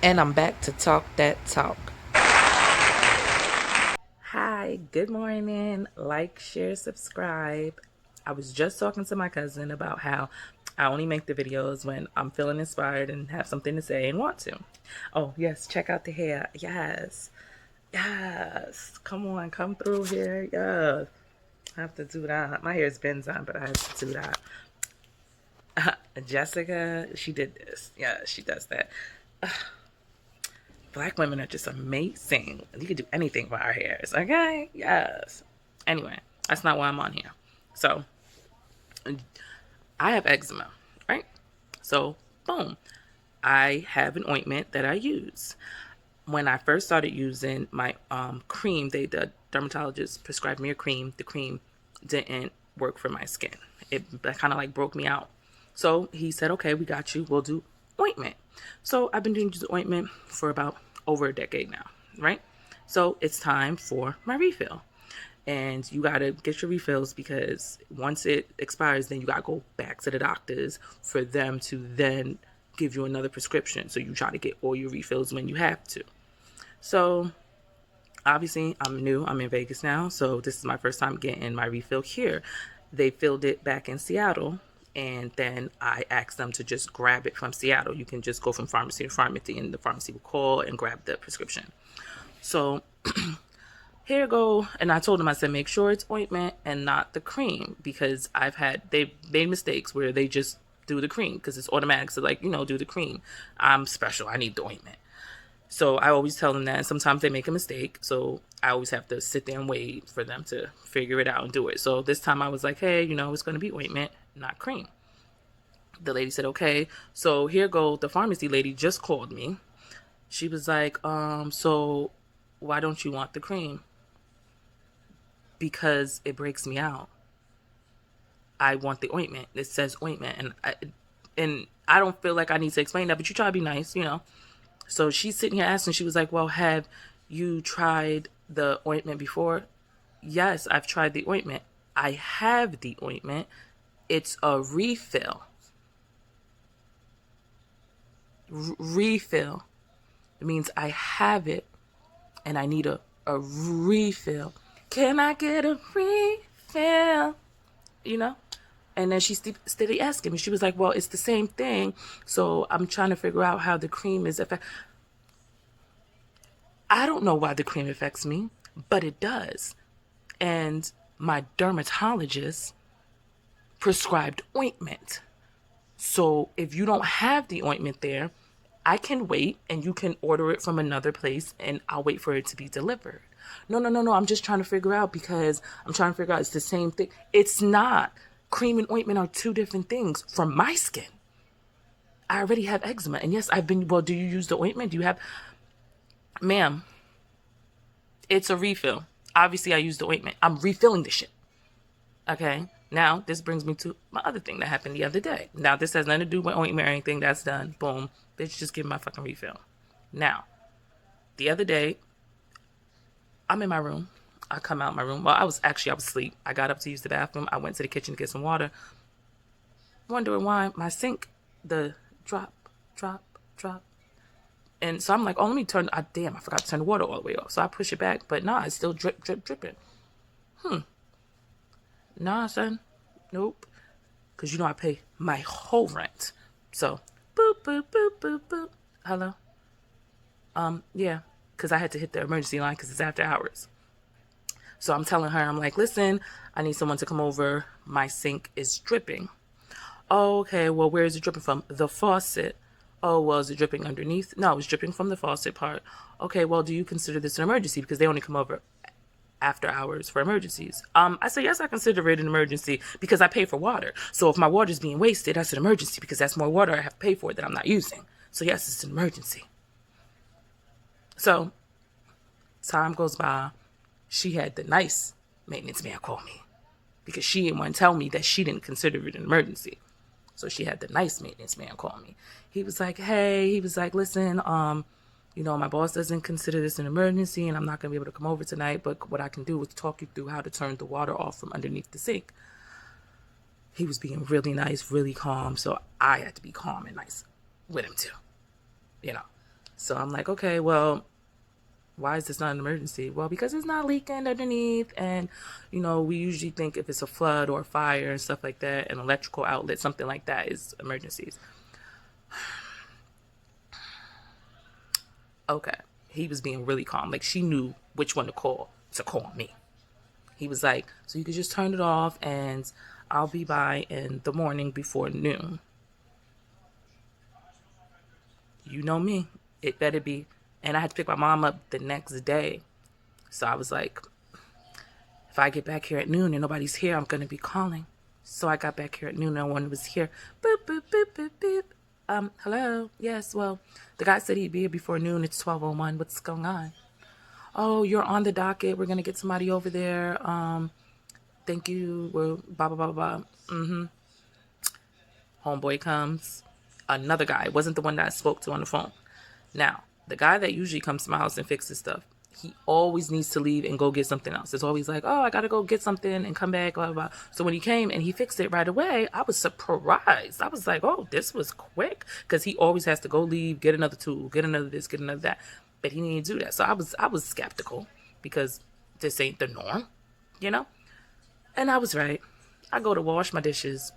And I'm back to talk that talk. Hi, good morning. Like, share, subscribe. I was just talking to my cousin about how I only make the videos when I'm feeling inspired and have something to say and want to. Oh, yes, check out the hair. Yes. Yes. Come on, come through here. Yes. I have to do that. My hair's been done, but I have to do that. Jessica, she did this. Yeah, she does that. Black women are just amazing. You can do anything with our hairs, okay? Yes. Anyway, that's not why I'm on here. So, I have eczema, right? So, boom. I have an ointment that I use. When I first started using my cream, the dermatologist prescribed me a cream. The cream didn't work for my skin. It kind of like broke me out. So he said, okay, we got you. We'll do ointment. So I've been doing the ointment for about over a decade now, right? So it's time for my refill. And you got to get your refills because once it expires, then you got to go back to the doctors for them to then give you another prescription. So you try to get all your refills when you have to. So obviously I'm new. I'm in Vegas now. So this is my first time getting my refill here. They filled it back in Seattle. And then I asked them to just grab it from Seattle. You can just go from pharmacy to pharmacy and the pharmacy will call and grab the prescription. So here you go. And I told them, I said, make sure it's ointment and not the cream because they've made mistakes where they just do the cream because it's automatic. So like, do the cream. I'm special. I need the ointment. So I always tell them that. And sometimes they make a mistake. So I always have to sit there and wait for them to figure it out and do it. So this time I was like, hey, it's going to be ointment, not cream. The lady said, okay. So here go. The pharmacy lady just called me. She was like, so why don't you want the cream? Because it breaks me out. I want the ointment. It says ointment. And I don't feel like I need to explain that, but you try to be nice. So she's sitting here asking, she was like, well, have you tried the ointment before? Yes, I've tried the ointment. I have the ointment. It's a refill. Refill. It means I have it and I need a refill. Can I get a refill? You know? And then she steady asking me. She was like, well, it's the same thing. So I'm trying to figure out how the cream is affect. I don't know why the cream affects me, but it does. And my dermatologist prescribed ointment. So if you don't have the ointment there, I can wait and you can order it from another place and I'll wait for it to be delivered. No, no, no, no. I'm just trying to figure out because I'm trying to figure out it's the same thing. It's not. Cream and ointment are two different things from my skin. I already have eczema. And yes, well, do you use the ointment? Do you have, ma'am, it's a refill. Obviously, I use the ointment. I'm refilling the shit. Okay. Now, this brings me to my other thing that happened the other day. Now, this has nothing to do with ointment or anything. That's done. Boom. Bitch, just give me my fucking refill. Now, the other day, I'm in my room. I come out my room. Well, I was asleep. I got up to use the bathroom. I went to the kitchen to get some water. Wondering why my sink, the drop, drop, drop. And so I'm like, oh, let me turn. Damn, I forgot to turn the water all the way off. So I push it back, but nah, it's still drip, drip, dripping. Nah, son. Nope. Because I pay my whole rent. So, boop, boop, boop, boop, boop. Hello? Yeah. Because I had to hit the emergency line because it's after hours. So I'm telling her, I'm like, listen, I need someone to come over. My sink is dripping. Oh, okay. Well, where is it dripping from? The faucet. Oh, well, is it dripping underneath? No, it's dripping from the faucet part. Okay, well, do you consider this an emergency? Because they only come over after hours for emergencies. I say, yes, I consider it an emergency because I pay for water. So if my water is being wasted, that's an emergency because that's more water I have to pay for that I'm not using. So yes, it's an emergency. So time goes by. She had the nice maintenance man call me because she didn't want to tell me that she didn't consider it an emergency. So she had the nice maintenance man call me. He was like, hey, listen, my boss doesn't consider this an emergency and I'm not going to be able to come over tonight, but what I can do is talk you through how to turn the water off from underneath the sink. He was being really nice, really calm, so I had to be calm and nice with him too, you know. So I'm like, okay, well, why is this not an emergency? Well, because it's not leaking underneath. And, we usually think if it's a flood or a fire and stuff like that, an electrical outlet, something like that is emergencies. Okay. He was being really calm. Like, she knew which one to call me. He was like, so you could just turn it off and I'll be by in the morning before noon. You know me. It better be. And I had to pick my mom up the next day. So I was like, if I get back here at noon and nobody's here, I'm going to be calling. So I got back here at noon. No one was here. Boop, boop, boop, boop, boop. Hello? Yes, well, the guy said he'd be here before noon. It's 12:01. What's going on? Oh, you're on the docket. We're going to get somebody over there. Thank you. We're blah, blah, blah, blah. Homeboy comes. Another guy. Wasn't the one that I spoke to on the phone. Now, the guy that usually comes to my house and fixes stuff, he always needs to leave and go get something else. It's always like, oh, I got to go get something and come back, blah, blah, blah. So when he came and he fixed it right away, I was surprised. I was like, oh, this was quick. Because he always has to go leave, get another tool, get another this, get another that. But he didn't do that. So I was skeptical because this ain't the norm, you know? And I was right. I go to wash my dishes.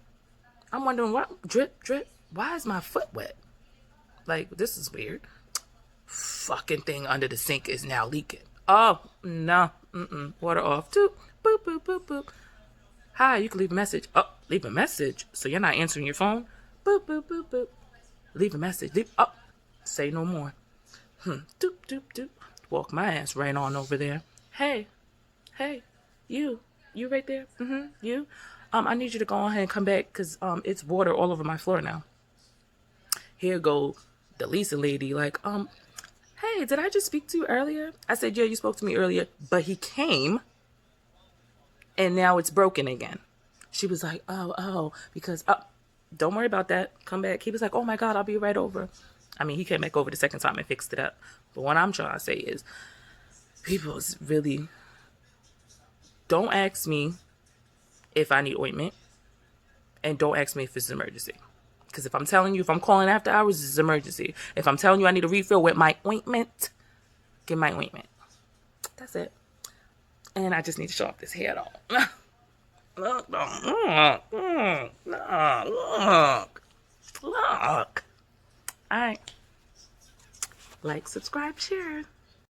I'm wondering, what, drip, drip, why is my foot wet? Like, this is weird. Fucking thing under the sink is now leaking. Oh, no. Water off. Doop, boop, boop, boop, boop. Hi, you can leave a message. Oh, leave a message? So you're not answering your phone? Boop, boop, boop, boop. Leave a message. Oh, say no more. Doop, doop, doop. Walk my ass right on over there. Hey, you right there? You? I need you to go ahead and come back because it's water all over my floor now. Here go the Lisa lady, like, hey, did I just speak to you earlier? I said, yeah, you spoke to me earlier, but he came and now it's broken again. She was like, oh, because, don't worry about that. Come back. He was like, oh my God, I'll be right over. I mean, he came back over the second time and fixed it up. But what I'm trying to say is, people really don't ask me if I need ointment and don't ask me if it's an emergency. Because if I'm telling you, if I'm calling after hours, it's an emergency. If I'm telling you I need a refill with my ointment, get my ointment. That's it. And I just need to show off this hair though. Look. All right. Like, subscribe, share.